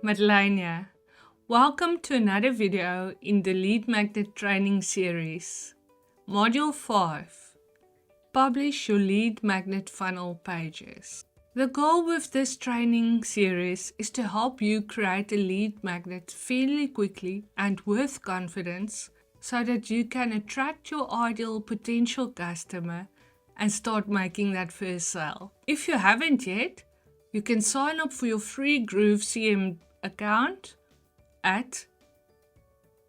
Madelein here. Welcome to another video in the Lead Magnet training series. Module 5. Publish your lead magnet funnel pages. The goal with this training series is to help you create a lead magnet fairly quickly and with confidence so that you can attract your ideal potential customer and start making that first sale. If you haven't yet, you can sign up for your free Groove CM account at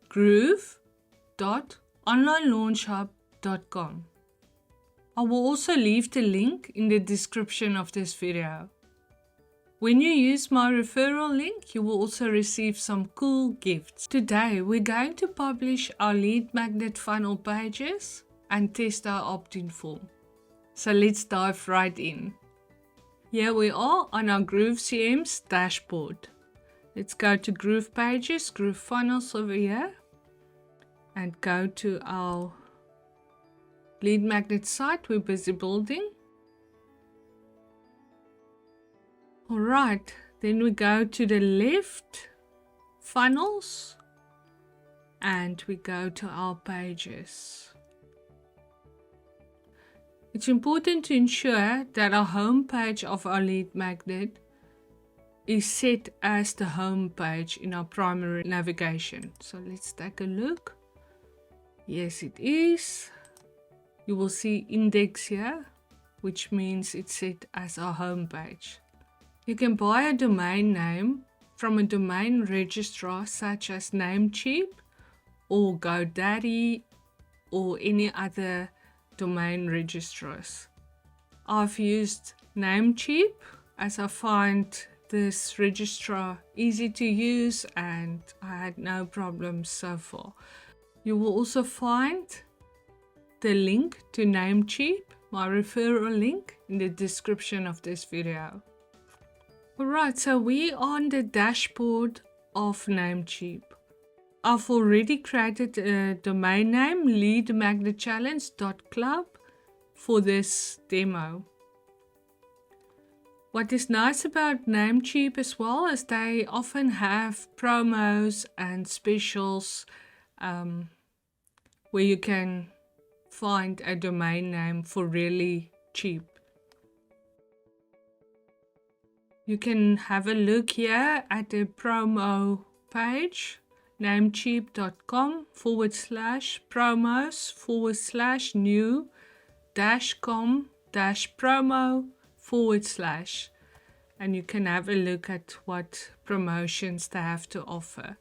groove.onlinelaunchhub.com. I will also leave the link in the description of this video. When you use my referral link, you will also receive some cool gifts. Today, we're going to publish our lead magnet funnel pages and test our opt-in form. So let's dive right in. Here we are on our Groove CM's dashboard. Let's go to Groove Pages, Groove Funnels over here, and go to our lead magnet site we're busy building. Alright, then we go to the left, Funnels, and we go to our pages. It's important to ensure that our home page of our lead magnet is set as the home page in our primary navigation. So let's take a look. Yes, it is. You will see index here, which means it's set as our home page. You can buy a domain name from a domain registrar such as Namecheap or GoDaddy or any other domain registrars. I've used Namecheap as I find this registrar easy to use and I had no problems so far. You will also find the link to Namecheap, my referral link, in the description of this video. Alright, so we are on the dashboard of Namecheap. I've already created a domain name, leadmagnetchallenge.club, for this demo. What is nice about Namecheap as well is they often have promos and specials where you can find a domain name for really cheap. You can have a look here at the promo page, namecheap.com/promos/new-com-promo/, and you can have a look at what promotions they have to offer.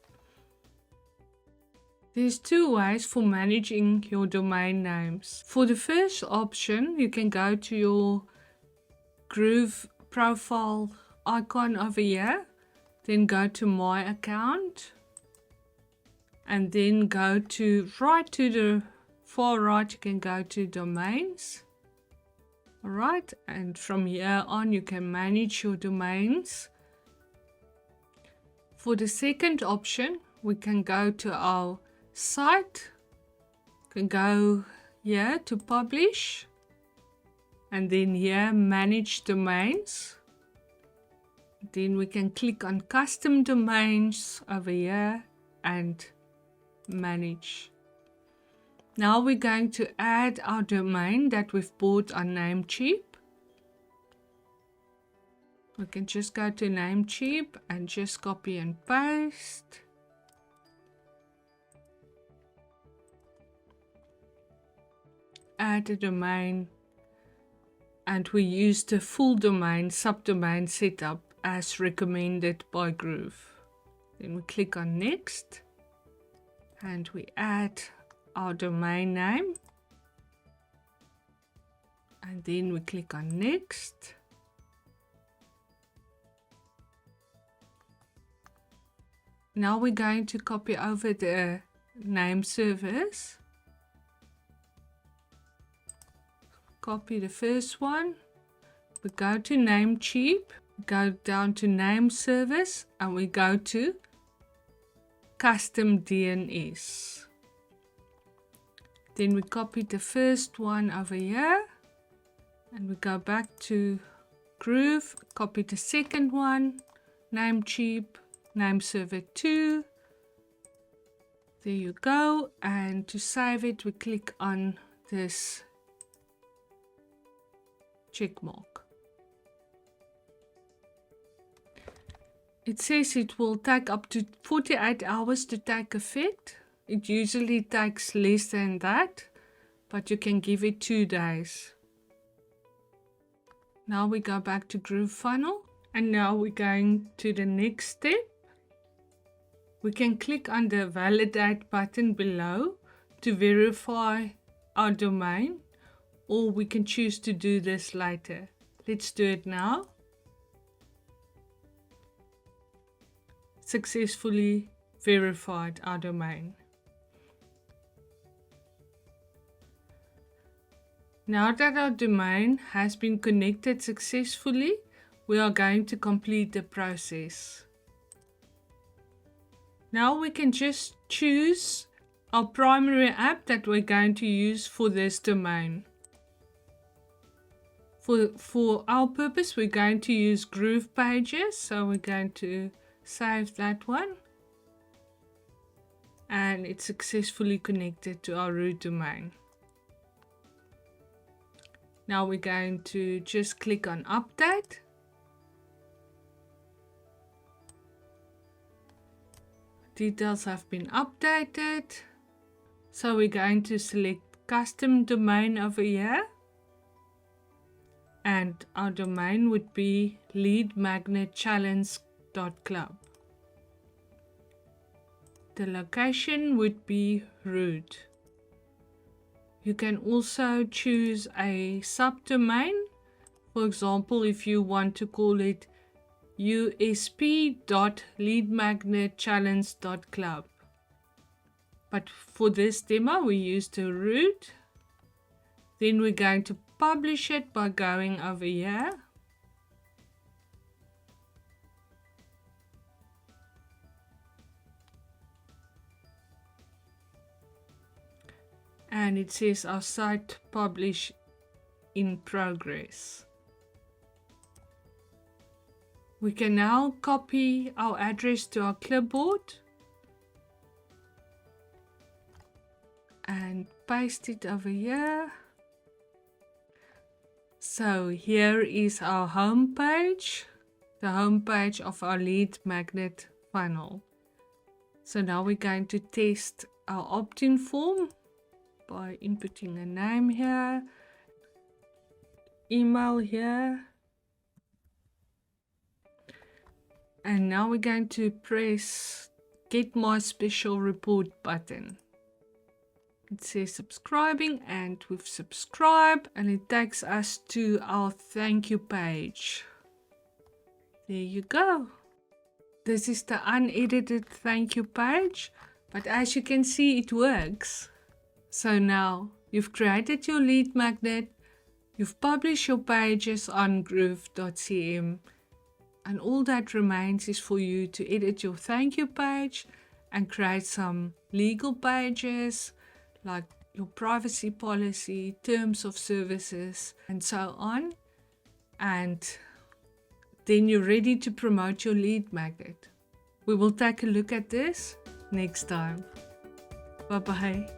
There's two ways for managing your domain names. For the first option, you can go to your Groove profile icon over here, then go to My Account, and then go to the far right, you can go to Domains. Alright, and from here on you can manage your domains. For the second option, we can go to our site. You can go here to Publish, and then here Manage Domains. Then we can click on Custom Domains over here and Manage. Now we're going to add our domain that we've bought on Namecheap. We can just go to Namecheap and just copy and paste. Add a domain, and we use the full domain subdomain setup as recommended by Groove. Then we click on Next, and we add our domain name, and then we click on Next. Now we're going to copy over the name service. Copy the first one. We go to Namecheap, go down to Name Service, and we go to Custom DNS. Then we copy the first one over here, and we go back to Groove, copy the second one, Namecheap, name server 2. There you go. And to save it, we click on this check mark. It says it will take up to 48 hours to take effect. It usually takes less than that, but you can give it 2 days. Now we go back to GrooveFunnel, and now we're going to the next step. We can click on the validate button below to verify our domain, or we can choose to do this later. Let's do it now. Successfully verified our domain. Now that our domain has been connected successfully, we are going to complete the process. Now we can just choose our primary app that we're going to use for this domain. For our purpose, we're going to use Groove Pages, so we're going to save that one. And it's successfully connected to our root domain. Now we're going to just click on Update. Details have been updated. So we're going to select Custom Domain over here. And our domain would be leadmagnetchallenge.club. The location would be root. You can also choose a subdomain. For example, if you want to call it usp.leadmagnetchallenge.club. But for this demo, we use the root. Then we're going to publish it by going over here. And it says our site publish in progress. We can now copy our address to our clipboard and paste it over here. So here is our home page, the home page of our lead magnet funnel. So now we're going to test our opt-in form by inputting a name here, email here, and now we're going to press Get My Special Report button. It says subscribing, and we've subscribed, and it takes us to our thank you page. There you go. This is the unedited thank you page, but as you can see, it works. So now you've created your lead magnet, you've published your pages on groove.cm, and all that remains is for you to edit your thank you page and create some legal pages like your privacy policy, terms of services, and so on. And then you're ready to promote your lead magnet. We will take a look at this next time. Bye bye.